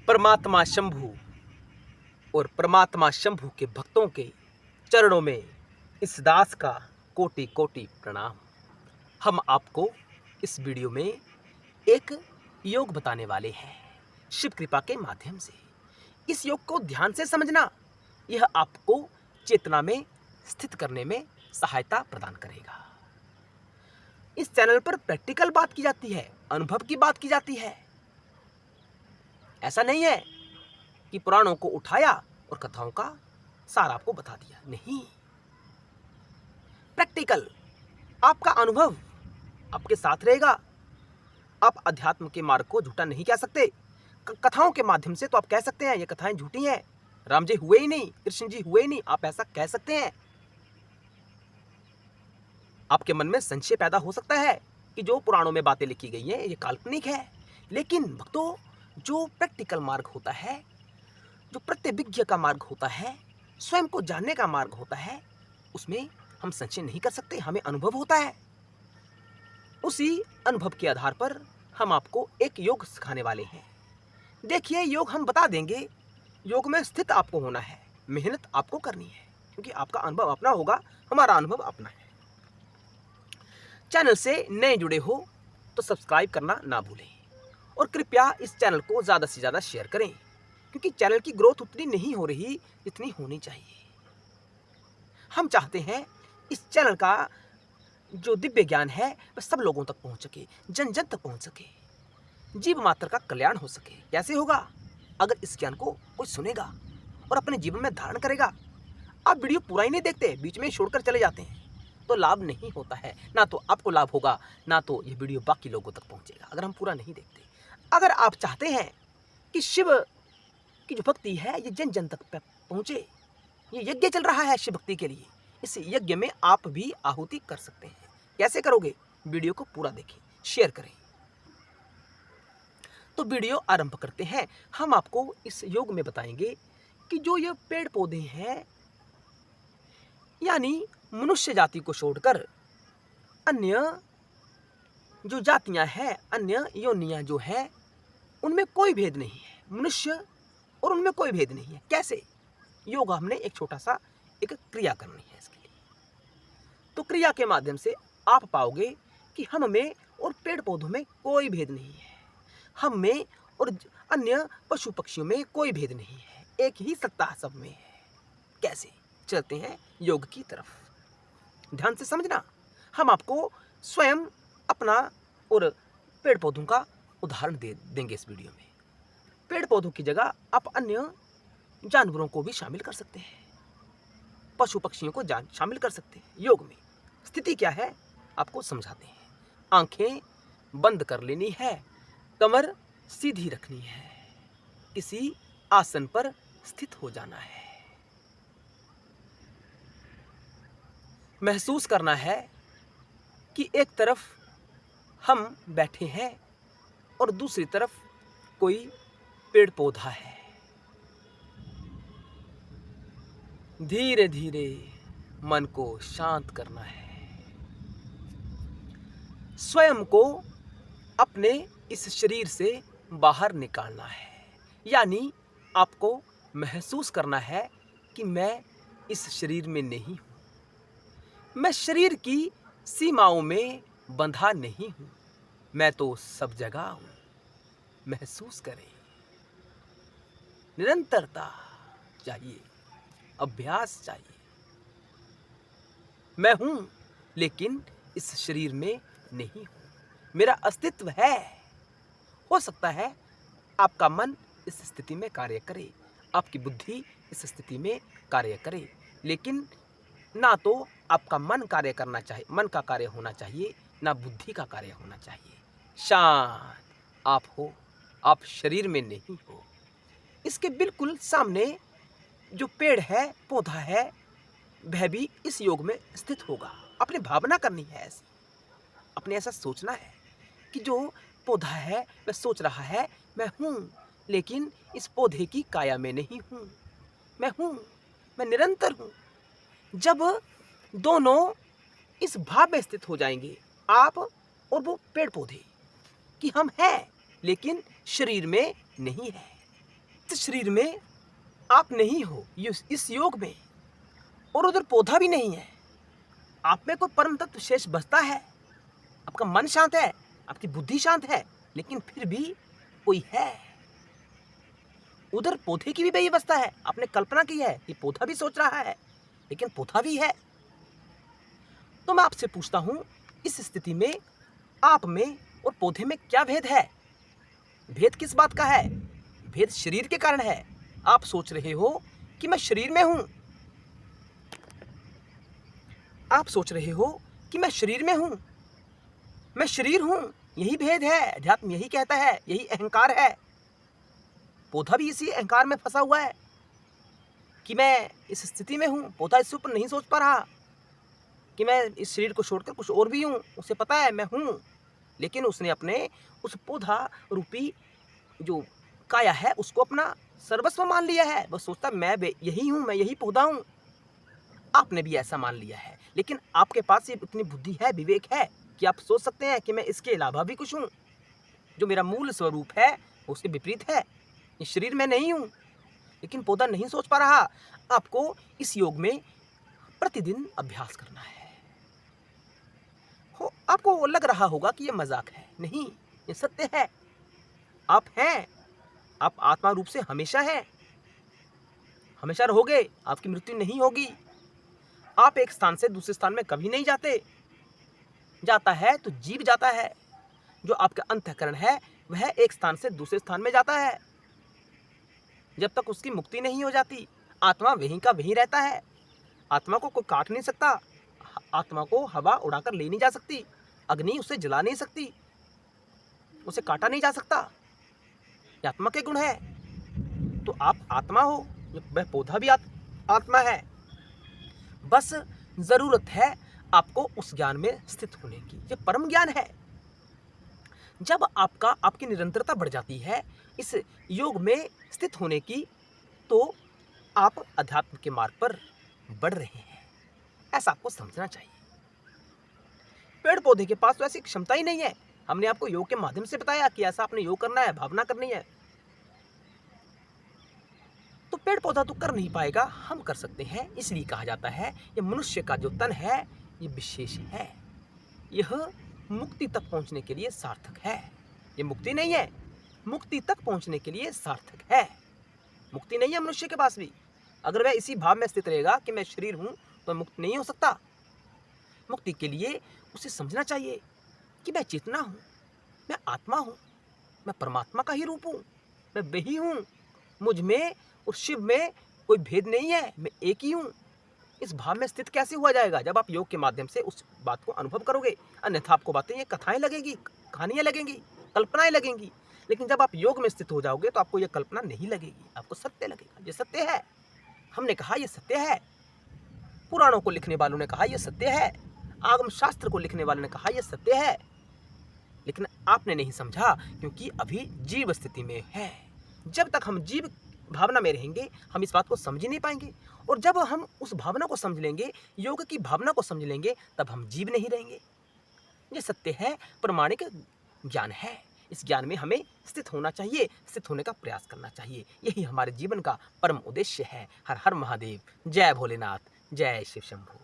परमात्मा शंभु और परमात्मा शंभु के भक्तों के चरणों में इस दास का कोटि कोटि प्रणाम। हम आपको इस वीडियो में एक योग बताने वाले हैं शिव कृपा के माध्यम से। इस योग को ध्यान से समझना, यह आपको चेतना में स्थित करने में सहायता प्रदान करेगा। इस चैनल पर प्रैक्टिकल बात की जाती है, अनुभव की बात की जाती है। ऐसा नहीं है कि पुराणों को उठाया और कथाओं का सार आपको बता दिया, नहीं। प्रैक्टिकल, आपका अनुभव आपके साथ रहेगा। आप अध्यात्म के मार्ग को झूठा नहीं कह सकते। कथाओं के माध्यम से तो आप कह सकते हैं ये कथाएं झूठी हैं, राम जी हुए ही नहीं, कृष्ण जी हुए ही नहीं, आप ऐसा कह सकते हैं। आपके मन में संशय पैदा हो सकता है कि जो पुराणों में बातें लिखी गई हैं ये काल्पनिक है, लेकिन भक्तों, जो प्रैक्टिकल मार्ग होता है, जो प्रत्यभिज्ञ का मार्ग होता है, स्वयं को जानने का मार्ग होता है, उसमें हम संशय नहीं कर सकते, हमें अनुभव होता है। उसी अनुभव के आधार पर हम आपको एक योग सिखाने वाले हैं। देखिए, योग हम बता देंगे, योग में स्थित आपको होना है, मेहनत आपको करनी है, क्योंकि आपका अनुभव अपना होगा, हमारा अनुभव अपना है। चैनल से नए जुड़े हो तो सब्सक्राइब करना ना भूलें और कृपया इस चैनल को ज़्यादा से ज़्यादा शेयर करें, क्योंकि चैनल की ग्रोथ उतनी नहीं हो रही जितनी होनी चाहिए। हम चाहते हैं इस चैनल का जो दिव्य ज्ञान है वह सब लोगों तक पहुंच सके, जन जन तक पहुंच सके, जीव मात्र का कल्याण हो सके। कैसे होगा? अगर इस ज्ञान को कोई सुनेगा और अपने जीवन में धारण करेगा। आप वीडियो पूरा ही नहीं देखते, बीच में छोड़कर चले जाते हैं, तो लाभ नहीं होता है। ना तो आपको लाभ होगा, ना तो ये वीडियो बाकी लोगों तक पहुंचेगा, अगर हम पूरा नहीं देखते। अगर आप चाहते हैं कि शिव की जो भक्ति है ये जन जन तक पहुंचे, ये यज्ञ चल रहा है शिव भक्ति के लिए, इस यज्ञ में आप भी आहुति कर सकते हैं। कैसे करोगे? वीडियो को पूरा देखें, शेयर करें। तो वीडियो आरंभ करते हैं। हम आपको इस योग में बताएंगे कि जो ये पेड़ पौधे हैं, यानी मनुष्य जाति को छोड़कर अन्य जो जातियां हैं, अन्य योनियां जो है, उनमें कोई भेद नहीं है। मनुष्य और उनमें कोई भेद नहीं है। कैसे? योग हमने एक छोटा सा एक क्रिया करनी है इसके लिए। तो क्रिया के माध्यम से आप पाओगे कि हम में और पेड़ पौधों में कोई भेद नहीं है, हम में और अन्य पशु पक्षियों में कोई भेद नहीं है, एक ही सत्ता सब में है। कैसे? चलते हैं योग की तरफ, ध्यान से समझना। हम आपको स्वयं अपना और पेड़ पौधों का उदाहरण देंगे इस वीडियो में। पेड़ पौधों की जगह आप अन्य जानवरों को भी शामिल कर सकते हैं, पशु पक्षियों को शामिल कर सकते हैं। योग में स्थिति क्या है आपको समझाते हैं। आंखें बंद कर लेनी है, कमर सीधी रखनी है, किसी आसन पर स्थित हो जाना है। महसूस करना है कि एक तरफ हम बैठे हैं और दूसरी तरफ कोई पेड़ पौधा है। धीरे धीरे मन को शांत करना है, स्वयं को अपने इस शरीर से बाहर निकालना है। यानी आपको महसूस करना है कि मैं इस शरीर में नहीं हूं, मैं शरीर की सीमाओं में बंधा नहीं हूं, मैं तो सब जगह हूं। महसूस करें, निरंतरता चाहिए, अभ्यास चाहिए। मैं हूं लेकिन इस शरीर में नहीं हूं, मेरा अस्तित्व है। हो सकता है आपका मन इस स्थिति में कार्य करे, आपकी बुद्धि इस स्थिति में कार्य करे, लेकिन ना तो आपका मन कार्य करना चाहिए, मन का कार्य होना चाहिए, ना बुद्धि का कार्य होना चाहिए। शांत आप हो, आप शरीर में नहीं हो। इसके बिल्कुल सामने जो पेड़ है, पौधा है, वह भी इस योग में स्थित होगा। अपने भावना करनी है ऐसी, अपने ऐसा सोचना है कि जो पौधा है वह सोच रहा है मैं हूं, लेकिन इस पौधे की काया में नहीं हूं, मैं हूं, मैं निरंतर हूं। जब दोनों इस भाव में स्थित हो जाएंगे, आप और वो पेड़ पौधे, कि हम हैं लेकिन शरीर में नहीं है, इस शरीर में आप नहीं हो, इस योग में, और उधर पौधा भी नहीं है। आप में कोई परम तत्व शेष बसता है। आपका मन शांत है, आपकी बुद्धि शांत है, लेकिन फिर भी कोई है। उधर पौधे की भी व्यवस्था है। आपने कल्पना की है कि पौधा भी सोच रहा है, लेकिन पौधा भी है। तो मैं आपसे पूछता हूं, इस स्थिति में आप में और पौधे में क्या भेद है? भेद किस बात का है? भेद शरीर के कारण है। आप सोच रहे हो कि मैं शरीर में हूं। आप सोच रहे हो कि मैं शरीर में हूं, मैं शरीर हूं। यही भेद है। अध्यात्म यही कहता है, यही अहंकार है। पौधा भी इसी अहंकार में फंसा हुआ है कि मैं इस स्थिति में हूं। पौधा इससे ऊपर नहीं सोच पा रहा कि मैं इस शरीर को छोड़कर कुछ और भी हूं। उसे पता है मैं हूं, लेकिन उसने अपने उस पौधा रूपी जो काया है उसको अपना सर्वस्व मान लिया है। बस सोचता मैं यही हूं, मैं यही पौधा हूं। आपने भी ऐसा मान लिया है, लेकिन आपके पास ये इतनी बुद्धि है, विवेक है कि आप सोच सकते हैं कि मैं इसके अलावा भी कुछ हूं। जो मेरा मूल स्वरूप है उसके विपरीत है। इस शरीर में नहीं हूं, लेकिन पौधा नहीं सोच पा रहा। आपको इस योग में प्रतिदिन अभ्यास करना है। आपको लग रहा होगा कि ये मजाक है। नहीं, ये सत्य है। आप हैं, आप आत्मा रूप से हमेशा हैं, हमेशा रहोगे। आपकी मृत्यु नहीं होगी। आप एक स्थान से दूसरे स्थान में कभी नहीं जाते। जाता है तो जीव जाता है। जो आपका अंतःकरण है वह एक स्थान से दूसरे स्थान में जाता है। जब तक उसकी मुक्ति नहीं हो जाती, आत्मा वहीं का वहीं रहता है। आत्मा को कोई काट नहीं सकता। आत्मा को हवा उड़ाकर ले नहीं जा सकती। अग्नि उसे जला नहीं सकती। उसे काटा नहीं जा सकता। ये आत्मा के गुण है। तो आप आत्मा हो, वह पौधा भी आत्मा है। बस जरूरत है आपको उस ज्ञान में स्थित होने की। ये परम ज्ञान है। जब आपकी निरंतरता बढ़ जाती है इस योग में स्थित होने की, तो आप अध्यात्म के मार्ग पर बढ़ रहे हैं। ऐसा आपको समझना चाहिए। पेड़ पौधे के पास तो ऐसी क्षमता ही नहीं है। हमने आपको योग के माध्यम से बताया कि ऐसा आपने योग करना है, भावना करनी है। तो पेड़ पौधा तो कर नहीं पाएगा, हम कर सकते हैं। इसलिए कहा जाता है ये मनुष्य का जो तन है ये विशेष है। यह मुक्ति तक पहुंचने के लिए सार्थक है। ये मुक्ति नहीं है, मुक्ति तक पहुंचने के लिए सार्थक है। मुक्ति नहीं है मनुष्य के पास भी। अगर वह इसी भाव में स्थित रहेगा कि मैं शरीर हूं, तो मुक्त नहीं हो सकता। मुक्ति के लिए उसे समझना चाहिए कि मैं चेतना हूं, मैं आत्मा हूं, मैं परमात्मा का ही रूप हूं, मैं वही हूं। मुझ में और शिव में कोई भेद नहीं है, मैं एक ही हूं। इस भाव में स्थित कैसे हुआ जाएगा? जब आप योग के माध्यम से उस बात को अनुभव करोगे। अन्यथा आपको बातें ये कथाएं लगेंगी, कहानियां लगेंगी, कल्पनाएं लगेंगी। लेकिन जब आप योग में स्थित हो जाओगे तो आपको ये कल्पना नहीं लगेगी, आपको सत्य लगेगा। ये सत्य है। हमने कहा ये सत्य है। पुराणों को लिखने वालों ने कहा यह सत्य है। आगम शास्त्र को लिखने वालों ने कहा यह सत्य है। लेकिन आपने नहीं समझा, क्योंकि अभी जीव स्थिति में है। जब तक हम जीव भावना में रहेंगे, हम इस बात को समझ ही नहीं पाएंगे। और जब हम उस भावना को समझ लेंगे, योग की भावना को समझ लेंगे, तब हम जीव नहीं रहेंगे। ये सत्य है, प्रमाणिक ज्ञान है। इस ज्ञान में हमें स्थित होना चाहिए, स्थित होने का प्रयास करना चाहिए। यही हमारे जीवन का परम उद्देश्य है। हर हर महादेव। जय भोलेनाथ, जय शिव शंभू।